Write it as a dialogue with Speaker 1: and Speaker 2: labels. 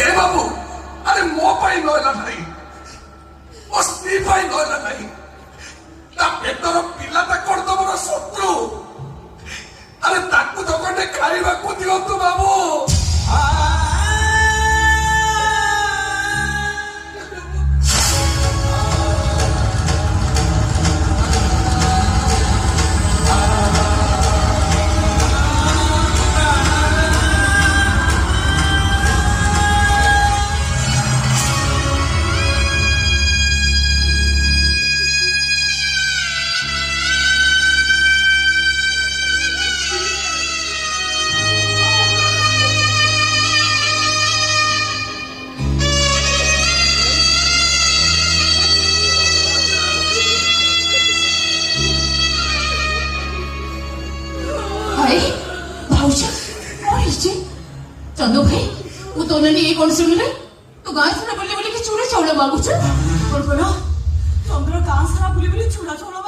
Speaker 1: ए बाबू अरे मो पाई लयला नहीं ओ स्त्री पाई लयला नहीं ता पेटर पिलाटा करदबर शत्रु अरे ताकू तो कोटे खाइबा को दियंतु बाबू
Speaker 2: चंदू भाई वो तो ने ये कौन सुन ले तो गाय सारा बोले बोले कि चूड़ा चावल मांगू छ
Speaker 3: बोल बोलो चंद्र गां सारा बोले बोले चूड़ा चावल